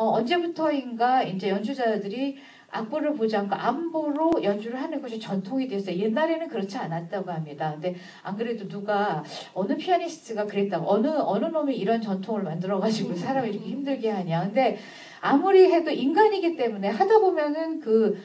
언제부터인가 이제 연주자들이 악보를 보지 않고 안보로 연주를 하는 것이 전통이 됐어요. 옛날에는 그렇지 않았다고 합니다. 근데 안 그래도 누가 어느 피아니스트가 그랬다고 어느 놈이 이런 전통을 만들어가지고 사람을 이렇게 힘들게 하냐. 근데 아무리 해도 인간이기 때문에 하다 보면은 그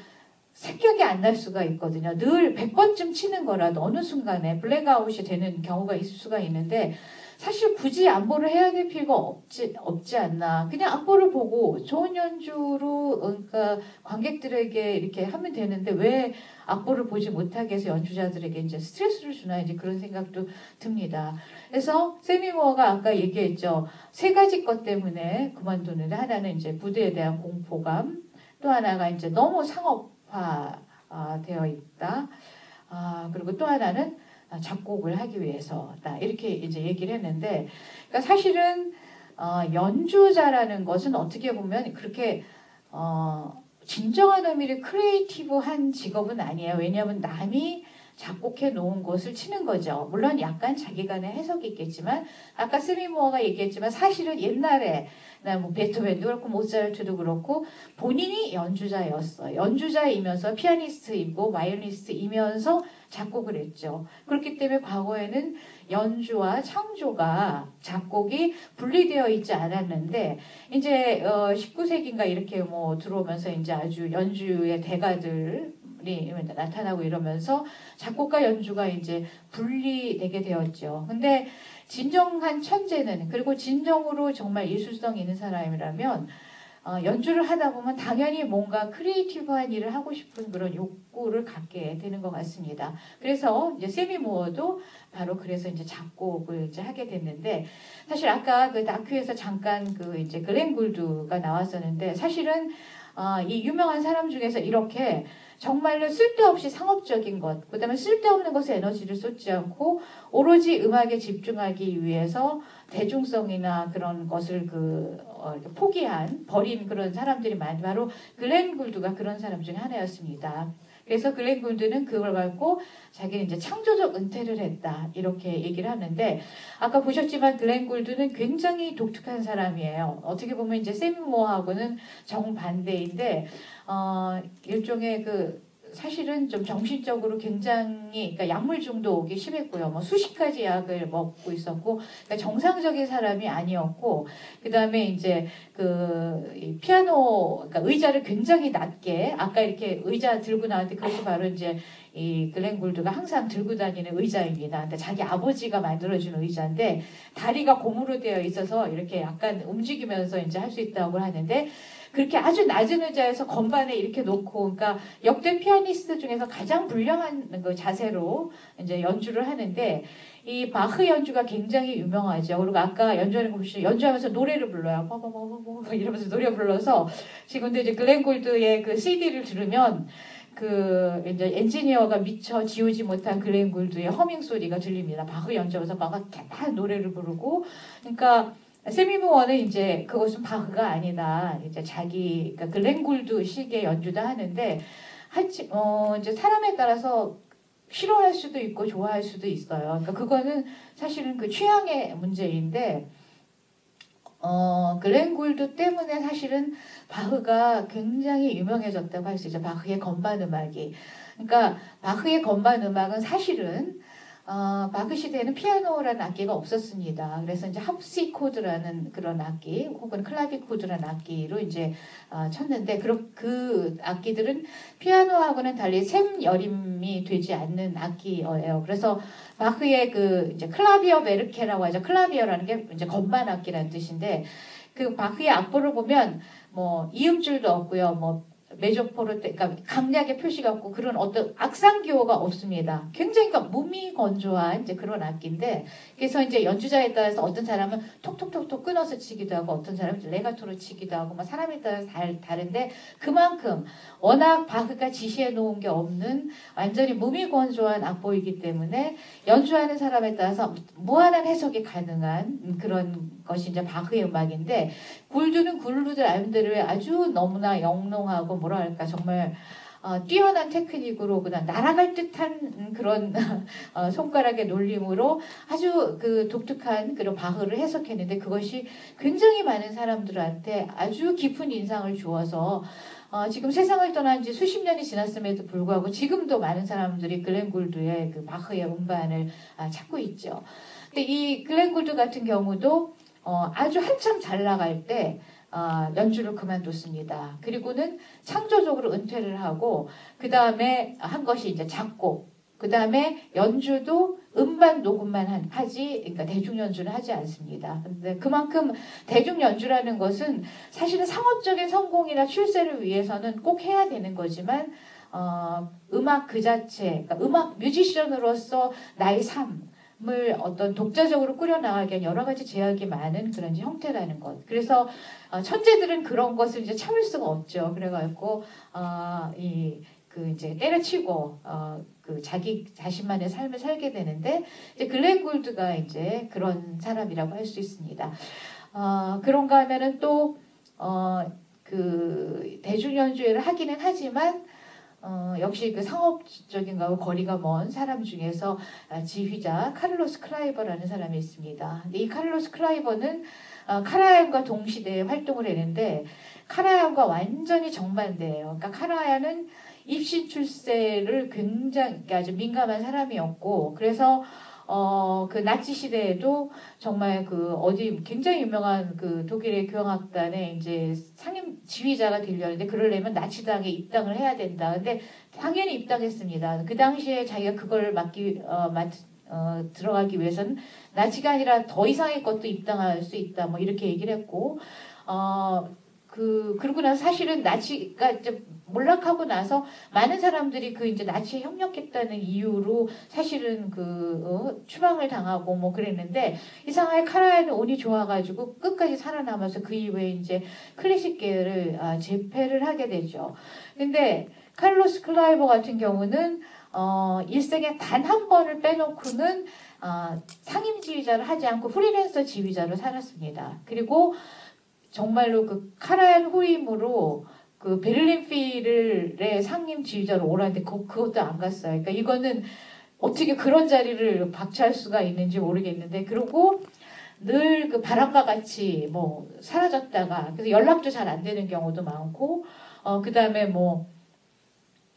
생각이 안 날 수가 있거든요. 늘 100번쯤 치는 거라도 어느 순간에 블랙아웃이 되는 경우가 있을 수가 있는데 사실 굳이 안보를 해야 될 필요가 없지 않나. 그냥 안보를 보고 좋은 연주로 그러니까 관객들에게 이렇게 하면 되는데 왜 악보를 보지 못하게 해서 연주자들에게 이제 스트레스를 주나 이제 그런 생각도 듭니다. 그래서 세미 무어가 아까 얘기했죠. 세 가지 것 때문에 그만두는데 하나는 이제 무대에 대한 공포감, 또 하나가 이제 너무 상업화 되어 있다. 그리고 또 하나는 작곡을 하기 위해서다. 이렇게 이제 얘기를 했는데, 그러니까 사실은 연주자라는 것은 어떻게 보면 그렇게 진정한 의미로 크리에이티브한 직업은 아니에요. 왜냐하면 남이 작곡해 놓은 것을 치는 거죠. 물론 약간 자기간의 해석이 있겠지만 아까 세미 무어가 얘기했지만 사실은 옛날에 뭐 베토벤도 그렇고 모차르트도 그렇고 본인이 연주자였어요. 연주자이면서 피아니스트이고 바이올리니스트이면서 작곡을 했죠. 그렇기 때문에 과거에는 연주와 창조가 작곡이 분리되어 있지 않았는데 이제 19세기인가 이렇게 뭐 들어오면서 이제 아주 연주의 대가들이 나타나고 이러면서 작곡과 연주가 이제 분리되게 되었죠. 근데 진정한 천재는 그리고 진정으로 정말 예술성 있는 사람이라면 연주를 하다 보면 당연히 뭔가 크리에이티브한 일을 하고 싶은 그런 욕구를 갖게 되는 것 같습니다. 그래서 이제 세미 무어도 바로 그래서 이제 작곡을 이제 하게 됐는데 사실 아까 그 다큐에서 잠깐 그 이제 글렌 굴드가 나왔었는데 사실은 이 유명한 사람 중에서 이렇게 정말로 쓸데없이 상업적인 것, 그 다음에 쓸데없는 것에 에너지를 쏟지 않고 오로지 음악에 집중하기 위해서 대중성이나 그런 것을 버린 그런 사람들이 많이 바로 글렌 굴드가 그런 사람 중에 하나였습니다. 그래서 글렌 굴드는 그걸 갖고 자기는 이제 창조적 은퇴를 했다 이렇게 얘기를 하는데 아까 보셨지만 글렌 굴드는 굉장히 독특한 사람이에요. 어떻게 보면 이제 세미 무어하고는 정반대인데 일종의 사실은 좀 정신적으로 굉장히 그러니까 약물 중독이 심했고요. 뭐 수십 가지 약을 먹고 있었고 그러니까 정상적인 사람이 아니었고 그다음에 이제 이 피아노 그러니까 의자를 굉장히 낮게 아까 이렇게 의자 들고 나왔는데 그것이 바로 이제 이 글렌 굴드가 항상 들고 다니는 의자입니다. 근데 자기 아버지가 만들어준 의자인데 다리가 고무로 되어 있어서 이렇게 약간 움직이면서 이제 할 수 있다고 하는데 그렇게 아주 낮은 의자에서 건반에 이렇게 놓고, 그러니까 역대 피아니스트 중에서 가장 불량한 그 자세로 이제 연주를 하는데, 이 바흐 연주가 굉장히 유명하죠. 그리고 아까 연주하는 거 보시면 연주하면서 노래를 불러요. 뭐 이러면서 노래 불러서 지금 근데 이제 글렌 골드의 그 CD를 들으면 이제 엔지니어가 미처 지우지 못한 글렌 골드의 허밍 소리가 들립니다. 바흐 연주하면서 막 대단한 노래를 부르고, 그러니까. 세미 무어는 이제 그것은 바흐가 아니다. 이제 그러니까 글렌 굴드식의 연주도 하는데, 이제 사람에 따라서 싫어할 수도 있고 좋아할 수도 있어요. 그러니까 그거는 사실은 그 취향의 문제인데, 글렌 굴드 때문에 사실은 바흐가 굉장히 유명해졌다고 할 수 있죠. 바흐의 건반 음악이. 그러니까 바흐의 건반 음악은 사실은 바흐 시대에는 피아노라는 악기가 없었습니다. 그래서 이제 합시코드라는 그런 악기, 혹은 클라비코드라는 악기로 이제 쳤는데, 그 악기들은 피아노하고는 달리 샘여림이 되지 않는 악기예요. 그래서 바흐의 이제 클라비어 베르케라고 하죠. 클라비어라는 게 이제 건반 악기라는 뜻인데, 그 바흐의 악보를 보면 뭐 이음줄도 없고요, 뭐 메조포르테, 그러니까 강약의 표시가 없고 그런 어떤 악상 기호가 없습니다. 굉장히 그러니까 무미건조한 이제 그런 악기인데, 그래서 이제 연주자에 따라서 어떤 사람은 톡톡톡톡 끊어서 치기도 하고 어떤 사람은 레가토로 치기도 하고 막 사람에 따라서 다른데 그만큼 워낙 바흐가 지시해 놓은 게 없는 완전히 무미건조한 악보이기 때문에 연주하는 사람에 따라서 무한한 해석이 가능한 그런 것이 이제 바흐의 음악인데, 굴드는 굴루들 나름대로 아주 너무나 영롱하고 뭐랄까 정말 뛰어난 테크닉으로 그냥 날아갈 듯한 그런 손가락의 놀림으로 아주 그 독특한 그런 바흐를 해석했는데 그것이 굉장히 많은 사람들한테 아주 깊은 인상을 주어서 지금 세상을 떠난 지 수십 년이 지났음에도 불구하고 지금도 많은 사람들이 글렌 골드의 그 바흐의 음반을 찾고 있죠. 근데 이 글렌 골드 같은 경우도 아주 한참 잘 나갈 때 연주를 그만뒀습니다. 그리고는 창조적으로 은퇴를 하고 그 다음에 한 것이 이제 작곡, 그 다음에 연주도 음반 녹음만 하지, 그러니까 대중 연주는 하지 않습니다. 근데 그만큼 대중 연주라는 것은 사실은 상업적인 성공이나 출세를 위해서는 꼭 해야 되는 거지만 음악 그 자체, 그러니까 음악 뮤지션으로서 나의 삶을 어떤 독자적으로 꾸려나가기 위한 여러 가지 제약이 많은 그런 형태라는 것. 그래서 천재들은 그런 것을 이제 참을 수가 없죠. 그래가지고 이제 때려치고 그 자기 자신만의 삶을 살게 되는데 이제 글렌 골드가 이제 그런 사람이라고 할 수 있습니다. 그런가 하면은 또 그 대중 연주회를 하기는 하지만 역시 그 상업적인 거하고 거리가 먼 사람 중에서 지휘자 카를로스 클라이버라는 사람이 있습니다. 이 카를로스 클라이버는 카라얀과 동시대에 활동을 했는데 카라얀과 완전히 정반대예요. 그러니까 카라얀은 입시 출세를 굉장히 아주 민감한 사람이었고 그래서 그 나치 시대에도 정말 그 어디 굉장히 유명한 그 독일의 교향악단의 이제 상임 지휘자가 되려는데 그러려면 나치당에 입당을 해야 된다. 근데 당연히 입당했습니다. 그 당시에 자기가 그걸 들어가기 위해서는 나치가 아니라 더 이상의 것도 입당할 수 있다. 뭐 이렇게 얘기를 했고 그러고 나서 사실은 나치가 이제 몰락하고 나서 많은 사람들이 그 이제 나치에 협력했다는 이유로 사실은 추방을 당하고 뭐 그랬는데 이상하게 카라얀은 운이 좋아가지고 끝까지 살아남아서 그 이후에 이제 클래식계를 재패를 하게 되죠. 근데 카를로스 클라이버 같은 경우는 일생에 단 한 번을 빼놓고는 상임 지휘자를 하지 않고 프리랜서 지휘자로 살았습니다. 그리고 정말로 그 카라얀 후임으로 그 베를린 필의 상임 지휘자로 오라는데 그것도 안 갔어요. 그러니까 이거는 어떻게 그런 자리를 박차할 수가 있는지 모르겠는데 그리고 늘 그 바람과 같이 뭐 사라졌다가 그래서 연락도 잘 안 되는 경우도 많고 그 다음에 뭐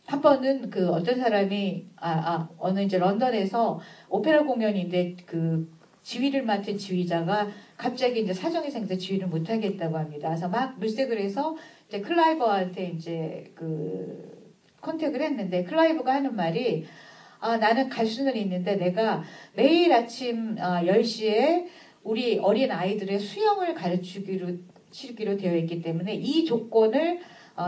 한 번은 그 어떤 사람이 어느 이제 런던에서 오페라 공연인데 그 지휘를 맡은 지휘자가 갑자기 이제 사정이 생겨서 지휘를 못 하겠다고 합니다. 그래서 막 물색을 해서 이제 클라이버한테 이제 그 컨택을 했는데 클라이버가 하는 말이 나는 갈 수는 있는데 내가 매일 아침 10시에 우리 어린 아이들의 수영을 가르치기로 되어 있기 때문에 이 조건을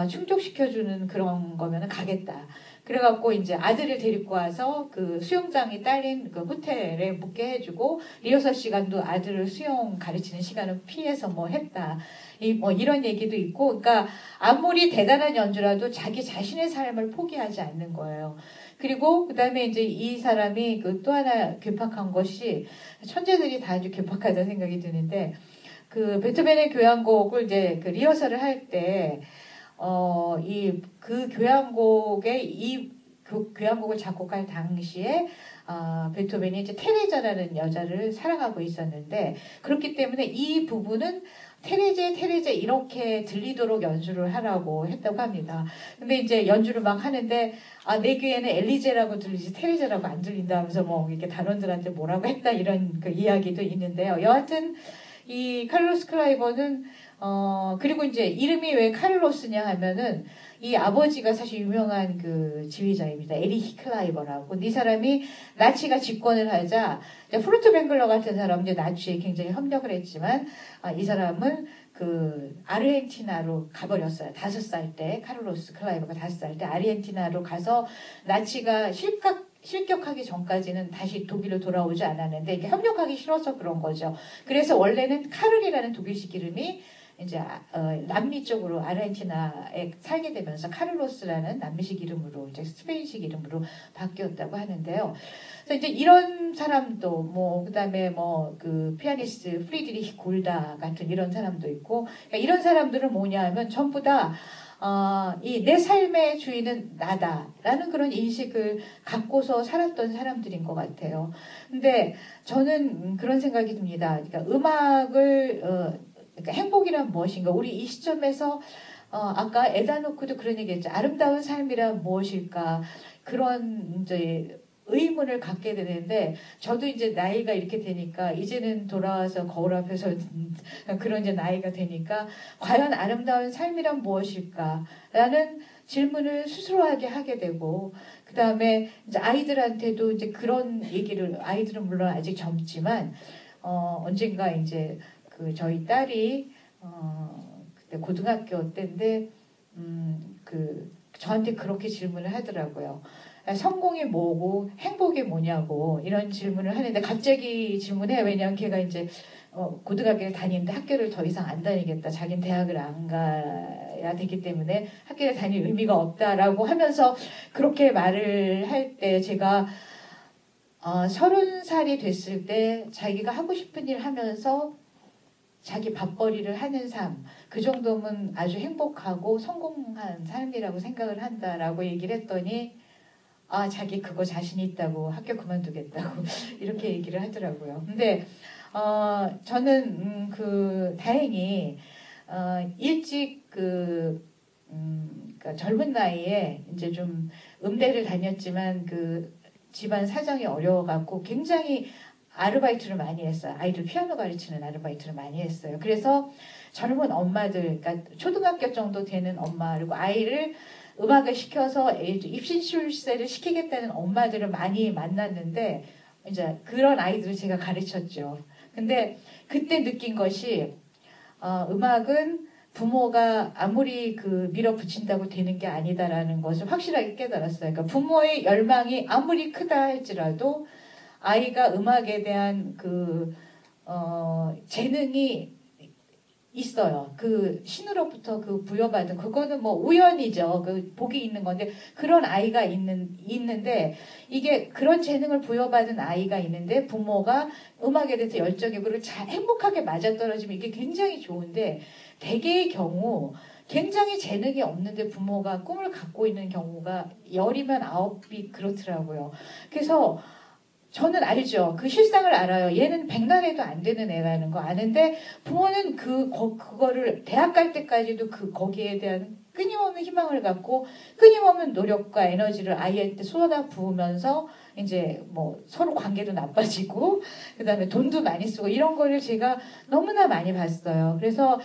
충족시켜주는 그런 거면은 가겠다. 그래갖고 이제 아들을 데리고 와서 그 수영장이 딸린 그 호텔에 묵게 해주고 리허설 시간도 아들을 수영 가르치는 시간을 피해서 뭐 했다. 뭐 이런 얘기도 있고, 그러니까 아무리 대단한 연주라도 자기 자신의 삶을 포기하지 않는 거예요. 그리고 그다음에 이제 이 사람이 그 또 하나 괴팍한 것이 천재들이 다 아주 괴팍하다는 생각이 드는데 그 베토벤의 교향곡을 이제 그 리허설을 할 때 그 교향곡을 작곡할 당시에 베토벤이 이제 테레자라는 여자를 사랑하고 있었는데 그렇기 때문에 이 부분은 테레제 이렇게 들리도록 연주를 하라고 했다고 합니다. 근데 이제 연주를 막 하는데 내 귀에는 엘리제라고 들리지 테레제라고 안 들린다 하면서 뭐 이렇게 단원들한테 뭐라고 했다 이런 그 이야기도 있는데요. 여하튼 이 카를로스 클라이버는 그리고 이제 이름이 왜 카를로스냐 하면은 이 아버지가 사실 유명한 그 지휘자입니다. 에리히 클라이버라고. 이 사람이 나치가 집권을 하자 프루트뱅글러 같은 사람은 이제 나치에 굉장히 협력을 했지만 이 사람은 그 아르헨티나로 가버렸어요. 5살 때 카를로스 클라이버가 5살 때 아르헨티나로 가서 나치가 실격하기 전까지는 다시 독일로 돌아오지 않았는데 이게 협력하기 싫어서 그런 거죠. 그래서 원래는 카를이라는 독일식 이름이 이제 남미 쪽으로 아르헨티나에 살게 되면서 카를로스라는 남미식 이름으로 이제 스페인식 이름으로 바뀌었다고 하는데요. 그래서 이제 이런 사람도 뭐 그다음에 뭐 그 피아니스트 프리드리히 골다 같은 이런 사람도 있고 그러니까 이런 사람들은 뭐냐하면 전부 다 이 내 삶의 주인은 나다라는 그런 인식을 갖고서 살았던 사람들인 것 같아요. 근데 저는 그런 생각이 듭니다. 그러니까 음악을 그러니까 행복이란 무엇인가? 우리 이 시점에서 아까 에다노크도 그런 얘기했죠. 아름다운 삶이란 무엇일까? 그런 이제 의문을 갖게 되는데 저도 이제 나이가 이렇게 되니까 이제는 돌아와서 거울 앞에서 그런 이제 나이가 되니까 과연 아름다운 삶이란 무엇일까라는 질문을 스스로에게 하게 되고 그 다음에 이제 아이들한테도 이제 그런 얘기를 아이들은 물론 아직 젊지만 언젠가 이제 그 저희 딸이 그때 고등학교 때인데 그 저한테 그렇게 질문을 하더라고요. 성공이 뭐고 행복이 뭐냐고 이런 질문을 하는데 갑자기 질문해. 왜냐하면 걔가 이제 고등학교를 다니는데 학교를 더 이상 안 다니겠다. 자기는 대학을 안 가야 되기 때문에 학교를 다닐 의미가 없다라고 하면서 그렇게 말을 할 때 제가 30살이 됐을 때 자기가 하고 싶은 일 하면서 자기 밥벌이를 하는 삶, 그 정도면 아주 행복하고 성공한 삶이라고 생각을 한다라고 얘기를 했더니 자기 그거 자신 있다고 학교 그만두겠다고 이렇게 얘기를 하더라고요. 근데 저는 다행히 일찍 그러니까 젊은 나이에 이제 좀 음대를 다녔지만 그 집안 사정이 어려워갖고 굉장히 아르바이트를 많이 했어요. 아이들 피아노 가르치는 아르바이트를 많이 했어요. 그래서 젊은 엄마들, 그러니까 초등학교 정도 되는 엄마 그리고 아이를 음악을 시켜서 입신 출세를 시키겠다는 엄마들을 많이 만났는데 이제 그런 아이들을 제가 가르쳤죠. 근데 그때 느낀 것이 음악은 부모가 아무리 밀어붙인다고 되는 게 아니다라는 것을 확실하게 깨달았어요. 그러니까 부모의 열망이 아무리 크다 할지라도 아이가 음악에 대한 재능이 있어요. 신으로부터 부여받은 그거는 뭐 우연이죠. 복이 있는 건데 그런 아이가 있는데 이게 그런 재능을 부여받은 아이가 있는데 부모가 음악에 대해서 열정이 그리고 잘 행복하게 맞아떨어지면 이게 굉장히 좋은데 대개의 경우 굉장히 재능이 없는데 부모가 꿈을 갖고 있는 경우가 10이면 9이 그렇더라고요. 그래서 저는 알죠. 그 실상을 알아요. 얘는 백날해도 안 되는 애라는 거 아는데 부모는 그거를 대학 갈 때까지도 거기에 대한 끊임없는 희망을 갖고 끊임없는 노력과 에너지를 아이한테 쏟아 부으면서 이제 뭐 서로 관계도 나빠지고 그다음에 돈도 많이 쓰고 이런 거를 제가 너무나 많이 봤어요. 그래서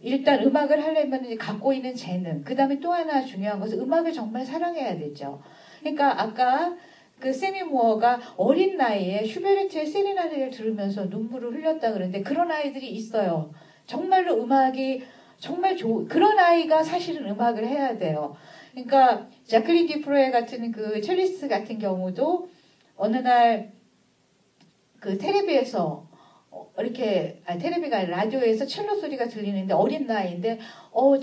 일단 음악을 하려면 이제 갖고 있는 재능, 그다음에 또 하나 중요한 것은 음악을 정말 사랑해야 되죠. 그러니까 아까 세미 무어가 어린 나이에 슈베르트의 세레나데를 들으면서 눈물을 흘렸다 그러는데 그런 아이들이 있어요. 정말로 음악이 정말 그런 아이가 사실은 음악을 해야 돼요. 그러니까 자클린 디프로에 같은 첼리스트 같은 경우도 어느 날 텔레비에서 이렇게 텔레비가 라디오에서 첼로 소리가 들리는데 어린 나이인데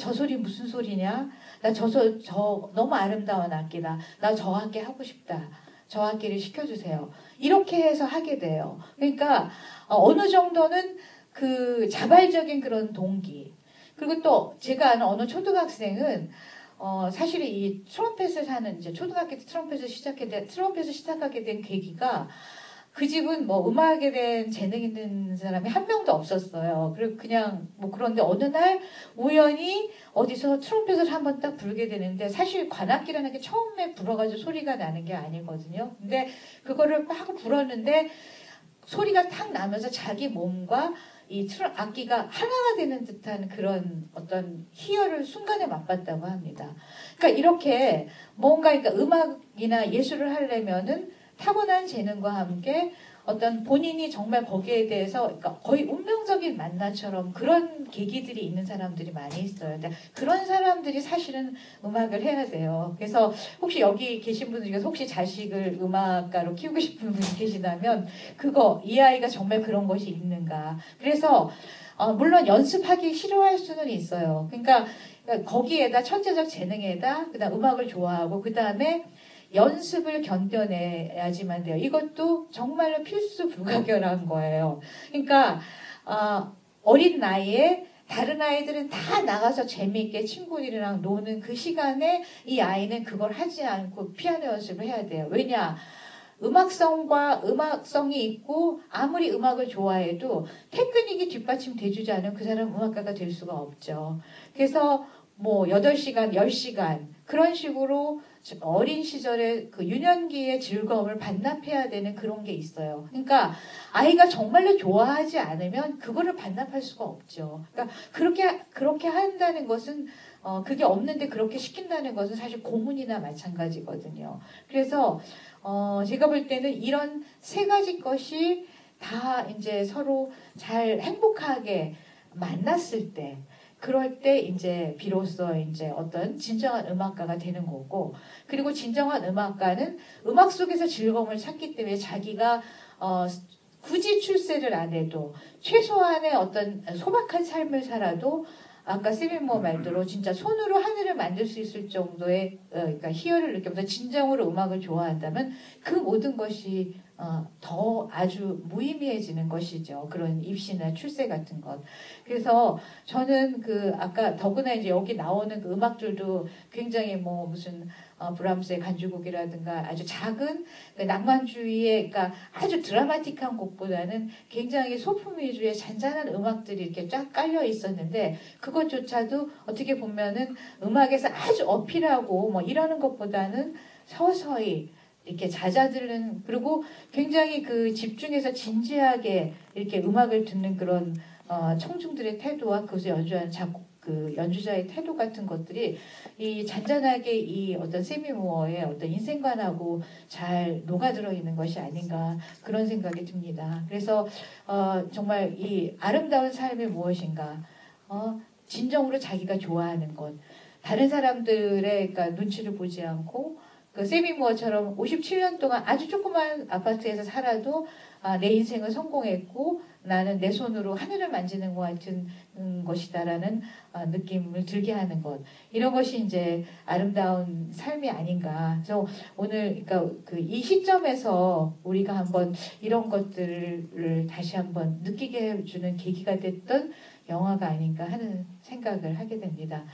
저 소리 무슨 소리냐? 나 저 너무 아름다운 악기다. 나 저 악기 하고 싶다. 저 악기를 시켜주세요. 이렇게 해서 하게 돼요. 그러니까 어느 정도는 자발적인 그런 동기. 그리고 또 제가 아는 어느 초등학생은 사실 이 트럼펫을 하는 이제 초등학교 때 트럼펫을 시작하게 된 계기가 그 집은 뭐 음악에 대한 재능 있는 사람이 한 명도 없었어요. 그리고 그냥 뭐 그런데 어느 날 우연히 어디서 트럼펫을 한번 딱 불게 되는데 사실 관악기라는 게 처음에 불어가지고 소리가 나는 게 아니거든요. 근데 그거를 막 불었는데 소리가 탁 나면서 자기 몸과 이 악기가 하나가 되는 듯한 그런 어떤 희열을 순간에 맛봤다고 합니다. 그러니까 이렇게 그러니까 음악이나 예술을 하려면은 타고난 재능과 함께 어떤 본인이 정말 거기에 대해서 그러니까 거의 운명적인 만남처럼 그런 계기들이 있는 사람들이 많이 있어요. 근데 그런 사람들이 사실은 음악을 해야 돼요. 그래서 혹시 여기 계신 분들 중에서 혹시 자식을 음악가로 키우고 싶은 분이 계시다면 이 아이가 정말 그런 것이 있는가. 그래서 물론 연습하기 싫어할 수는 있어요. 그러니까 거기에다 천재적 재능에다 그다음 음악을 좋아하고 그다음에 연습을 견뎌내야지만 돼요. 이것도 정말로 필수 불가결한 거예요. 그러니까 어린 나이에 다른 아이들은 다 나가서 재미있게 친구들이랑 노는 그 시간에 이 아이는 그걸 하지 않고 피아노 연습을 해야 돼요. 왜냐? 음악성이 있고 아무리 음악을 좋아해도 테크닉이 뒷받침돼주지 않으면 그 사람은 음악가가 될 수가 없죠. 그래서 뭐 8시간, 10시간 그런 식으로 어린 시절에 그 유년기의 즐거움을 반납해야 되는 그런 게 있어요. 그러니까 아이가 정말로 좋아하지 않으면 그거를 반납할 수가 없죠. 그러니까 그렇게 한다는 것은 그게 없는데 그렇게 시킨다는 것은 사실 고문이나 마찬가지거든요. 그래서 제가 볼 때는 이런 세 가지 것이 다 이제 서로 잘 행복하게 만났을 때, 그럴 때 이제 비로소 이제 어떤 진정한 음악가가 되는 거고, 그리고 진정한 음악가는 음악 속에서 즐거움을 찾기 때문에 자기가 굳이 출세를 안 해도 최소한의 어떤 소박한 삶을 살아도 아까 세빈모 말대로 진짜 손으로 하늘을 만들 수 있을 정도의 그러니까 희열을 느끼면서 진정으로 음악을 좋아한다면 그 모든 것이 더 아주 무의미해지는 것이죠. 그런 입시나 출세 같은 것. 그래서 저는 아까 더구나 이제 여기 나오는 그 음악들도 굉장히 뭐 무슨 브람스의 간주곡이라든가 아주 작은 그 낭만주의의 그러니까 아주 드라마틱한 곡보다는 굉장히 소품 위주의 잔잔한 음악들이 이렇게 쫙 깔려 있었는데 그것조차도 어떻게 보면은 음악에서 아주 어필하고 뭐 이러는 것보다는 서서히 이렇게 잦아드는 그리고 굉장히 그 집중해서 진지하게 이렇게 음악을 듣는 그런 청중들의 태도와 그것을 연주하는 그 연주자의 태도 같은 것들이 이 잔잔하게 이 어떤 세미 무어의 어떤 인생관하고 잘 녹아들어 있는 것이 아닌가 그런 생각이 듭니다. 그래서 정말 이 아름다운 삶이 무엇인가 진정으로 자기가 좋아하는 것 다른 사람들의 그러니까 눈치를 보지 않고 그 세미 무어처럼 57년 동안 아주 조그만 아파트에서 살아도 내 인생은 성공했고 나는 내 손으로 하늘을 만지는 것 같은 것이다라는 느낌을 들게 하는 것 이런 것이 이제 아름다운 삶이 아닌가. 그래서 오늘 그러니까 이 시점에서 우리가 한번 이런 것들을 다시 한번 느끼게 해주는 계기가 됐던 영화가 아닌가 하는 생각을 하게 됩니다.